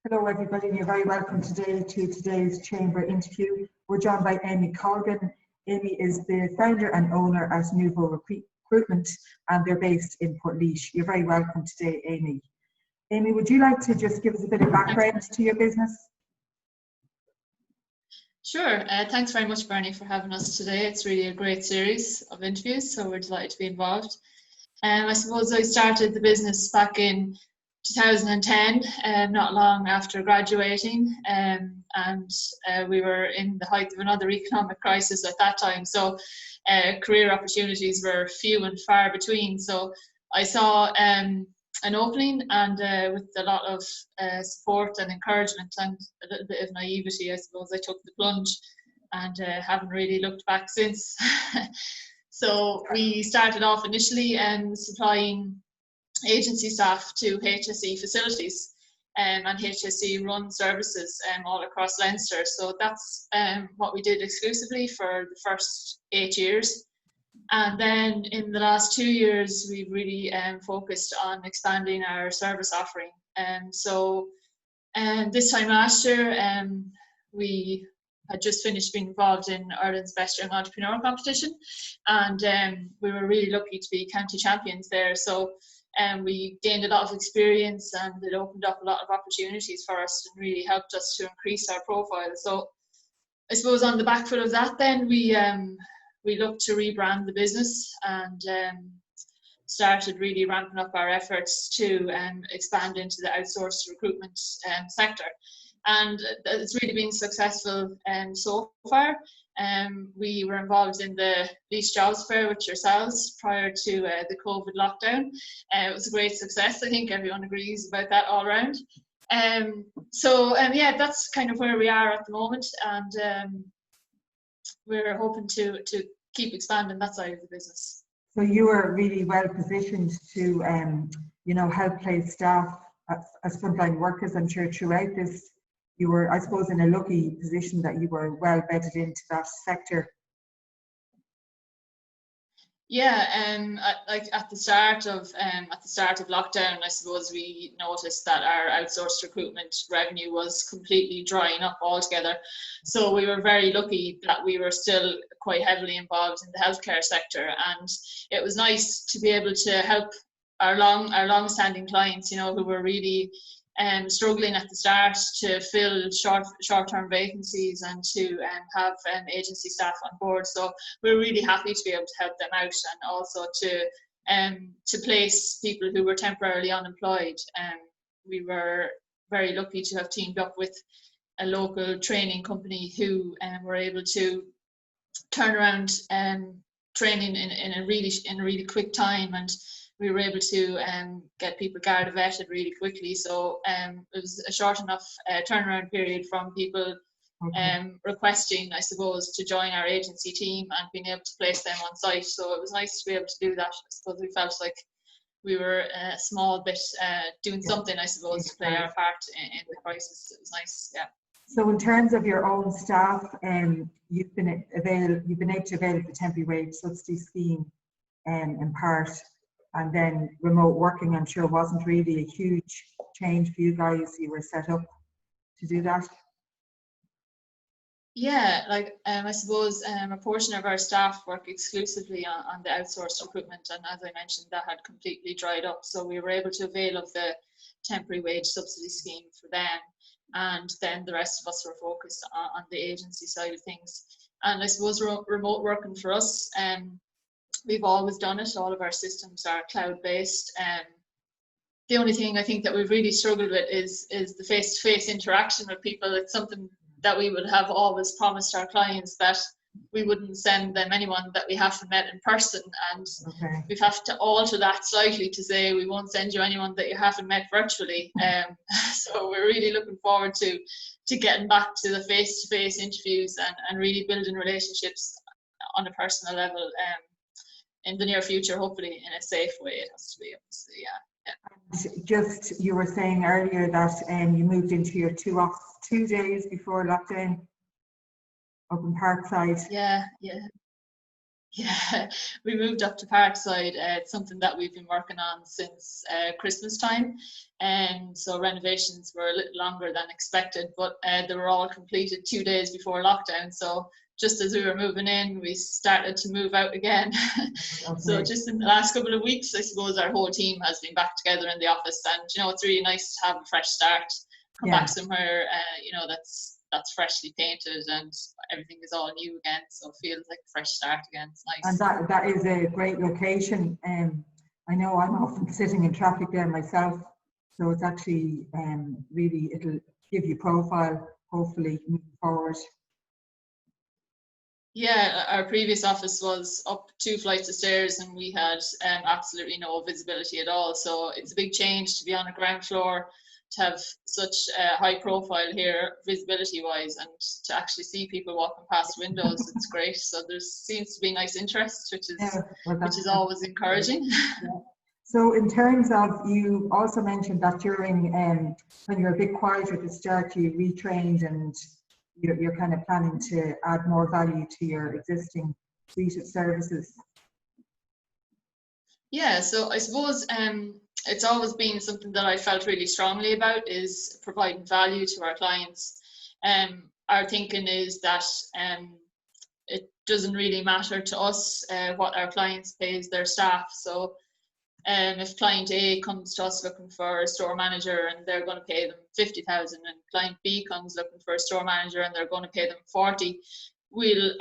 Hello everybody, and you're very welcome today to today's Chamber interview. We're joined by Amie Colgan. Amie is the founder and owner at Nuvo Recruitment, and they're based in Portlaoise. You're very welcome today, Amie. Amie, would you like to just give us a bit of background to your business? Sure. Thanks very much, Bernie, for having us today. It's really a great series of interviews, so we're delighted to be involved. I suppose I started the business back in 2010, not long after graduating, and we were in the height of another economic crisis at that time, so career opportunities were few and far between. So I saw an opening, and with a lot of support and encouragement and a little bit of naivety, I suppose, I took the plunge and haven't really looked back since. So we started off initially supplying agency staff to HSE facilities, and HSE run services all across Leinster. So that's what we did exclusively for the first 8 years. And then in the last 2 years, we've really focused on expanding our service offering. So this time last year, we had just finished being involved in Ireland's Best Young Entrepreneur competition, and we were really lucky to be county champions there. So we gained a lot of experience, and it opened up a lot of opportunities for us and really helped us to increase our profile. So I suppose on the back foot of that, then we looked to rebrand the business and started really ramping up our efforts to expand into the outsourced recruitment sector. And it's really been successful so far. We were involved in the Laois Jobs Fair with yourselves prior to the COVID lockdown. It was a great success. I think everyone agrees about that all around. Yeah, that's kind of where we are at the moment, and we're hoping to keep expanding that side of the business. So you were really well positioned to, help place staff as frontline workers. I'm sure throughout this, you were, I suppose, in a lucky position that you were well bedded into that sector. Yeah, like at the start of lockdown, I suppose we noticed that our outsourced recruitment revenue was completely drying up altogether. So we were very lucky that we were still quite heavily involved in the healthcare sector, and it was nice to be able to help our long-standing clients, who were really struggling at the start to fill short-term vacancies and to have agency staff on board. So we're really happy to be able to help them out, and also to place people who were temporarily unemployed. We were very lucky to have teamed up with a local training company who were able to turn around training in a really quick time, and we were able to get people Garda vetted really quickly. So it was a short enough turnaround period from people requesting, I suppose, to join our agency team and being able to place them on site. So it was nice to be able to do that. I suppose we felt like we were a small bit doing something, I suppose, to play our part in the crisis. It was nice, yeah. So in terms of your own staff, you've been able to avail of the temporary wage subsidy scheme in part. And then remote working, I'm sure, wasn't really a huge change for you guys. You were set up to do that. Yeah, I suppose a portion of our staff work exclusively on the outsourced recruitment, and as I mentioned, that had completely dried up. So we were able to avail of the temporary wage subsidy scheme for them, and then the rest of us were focused on the agency side of things. And I suppose remote working for us, we've always done it. All of our systems are cloud-based. The only thing I think that we've really struggled with is the face-to-face interaction with people. It's something that we would have always promised our clients, that we wouldn't send them anyone that we haven't met in person, and we've had to alter that slightly to say we won't send you anyone that you haven't met virtually. So we're really looking forward to getting back to the face-to-face interviews and really building relationships on a personal level in the near future, hopefully in a safe way. It has to be, obviously, yeah. Just, you were saying earlier that you moved into your 2 days before lockdown up in Parkside. Yeah. Yeah, we moved up to Parkside. It's something that we've been working on since Christmas time, and so renovations were a little longer than expected, but they were all completed 2 days before lockdown. So just as we were moving in, we started to move out again. So Okay. just in the last couple of weeks, I suppose our whole team has been back together in the office, and it's really nice to have a fresh start, come Yeah. back somewhere, that's freshly painted and everything is all new again. So it feels like a fresh start again. It's And nice. that is a great location. I know I'm often sitting in traffic there myself, so it's actually really, it'll give you profile, hopefully, moving forward. Yeah, our previous office was up 2 flights of stairs and we had absolutely no visibility at all. So it's a big change to be on a ground floor, to have such a high profile here, visibility wise, and to actually see people walking past windows. It's great. So there seems to be nice interest, which Yeah, is well, which is always encouraging. yeah. So in terms of, you also mentioned that during, when you're a bit quieter at the start, you retrained and you're kind of planning to add more value to your existing suite of services. Yeah, so I suppose it's always been something that I felt really strongly about, is providing value to our clients. Our thinking is that it doesn't really matter to us what our clients pays their staff. So if client A comes to us looking for a store manager and they're going to pay them 50,000, and client B comes looking for a store manager and they're going to pay them 40, we'll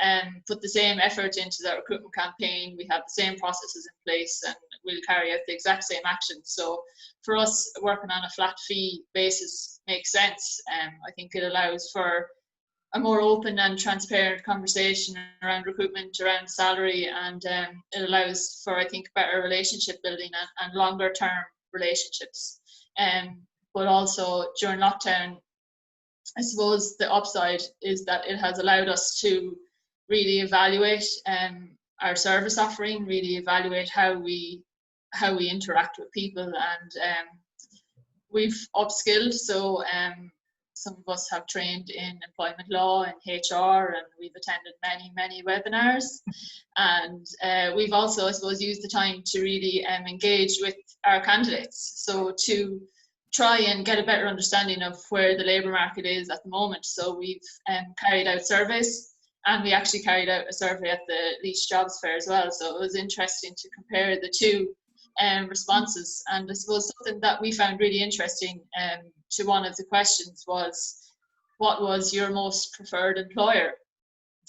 put the same effort into the recruitment campaign. We have the same processes in place and we'll carry out the exact same actions. So for us, working on a flat fee basis makes sense. I think it allows for a more open and transparent conversation around recruitment, around salary, and it allows for, I think, better relationship building and longer term relationships. But also during lockdown, I suppose the upside is that it has allowed us to really evaluate our service offering, really evaluate how we interact with people, and we've upskilled. So some of us have trained in employment law and HR, and we've attended many webinars. And we've also, I suppose, used the time to really engage with our candidates. So to try and get a better understanding of where the labour market is at the moment. So we've carried out surveys, and we actually carried out a survey at the Laois Jobs Fair as well. So it was interesting to compare the two responses. And I suppose something that we found really interesting to one of the questions was, what was your most preferred employer?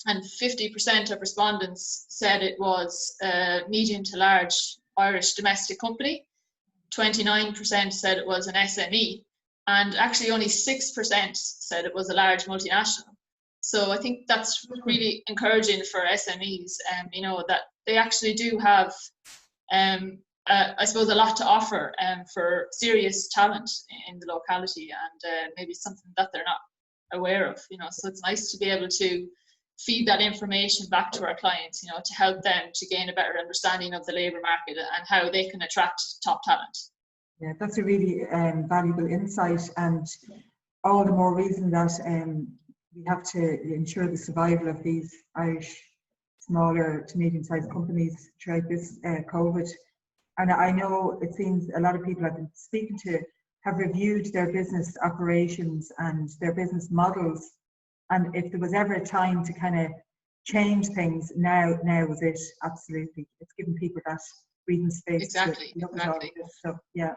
And 50% of respondents said it was a medium to large Irish domestic company. 29% said it was an SME, and actually only 6% said it was a large multinational. So I think that's really encouraging for SMEs, that they actually do have I suppose a lot to offer for serious talent in the locality, and maybe something that they're not aware of. So it's nice to be able to feed that information back to our clients, to help them to gain a better understanding of the labour market and how they can attract top talent. Yeah, that's a really valuable insight, and all the more reason that we have to ensure the survival of these Irish smaller to medium-sized companies throughout this COVID. And I know it seems a lot of people I've been speaking to have reviewed their business operations and their business models. And if there was ever a time to kind of change things, now was it. Absolutely. It's given people that breathing space Exactly. to look at all of this. So, yeah.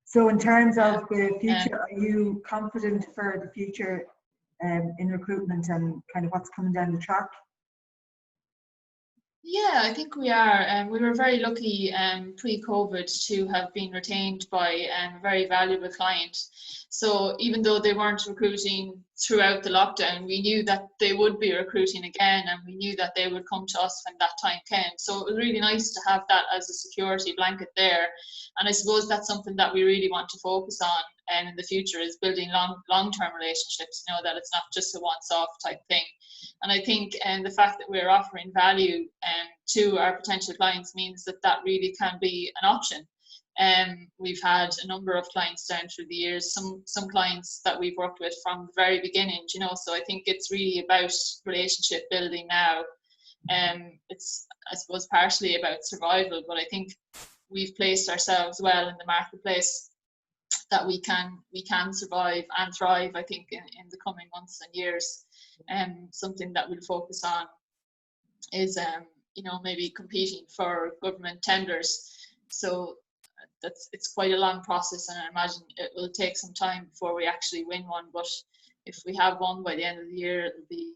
So in terms of the future, are you confident for the future in recruitment and kind of what's coming down the track? Yeah, I think we are. We were very lucky pre-COVID to have been retained by a very valuable client. So even though they weren't recruiting throughout the lockdown, we knew that they would be recruiting again, and we knew that they would come to us when that time came. So it was really nice to have that as a security blanket there. And I suppose that's something that we really want to focus on in the future, is building long-term relationships, that it's not just a once-off type thing. And I think the fact that we're offering value to our potential clients means that really can be an option. We've had a number of clients down through the years, some clients that we've worked with from the very beginning, so I think it's really about relationship building now. It's, I suppose, partially about survival, but I think we've placed ourselves well in the marketplace that we can survive and thrive, I think, in the coming months and years. Something that we'll focus on is maybe competing for government tenders. So it's quite a long process, and I imagine it will take some time before we actually win one, but if we have one by the end of the year, it'll be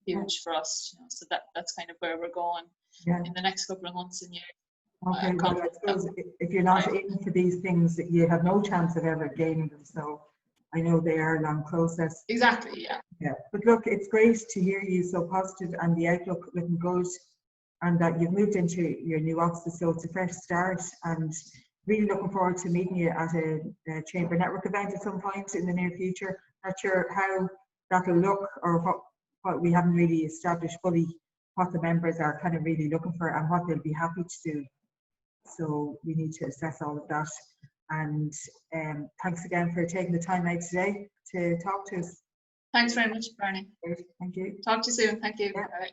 huge for us, so that's kind of where we're going in the next couple of months and years. Okay, well, I suppose if you're not in for these things, you have no chance of ever gaining them, so I know they are a long process. Exactly, yeah. But look, it's great to hear you so positive and the outlook looking good, and that you've moved into your new office, so it's a fresh start, and really looking forward to meeting you at a Chamber Network event at some point in the near future. Not sure how that'll look, or what we haven't really established fully, what the members are kind of really looking for and what they'll be happy to do. So we need to assess all of that. And thanks again for taking the time out today to talk to us. Thanks very much, Bernie. Thank you. Talk to you soon. Thank you. Yeah. Bye.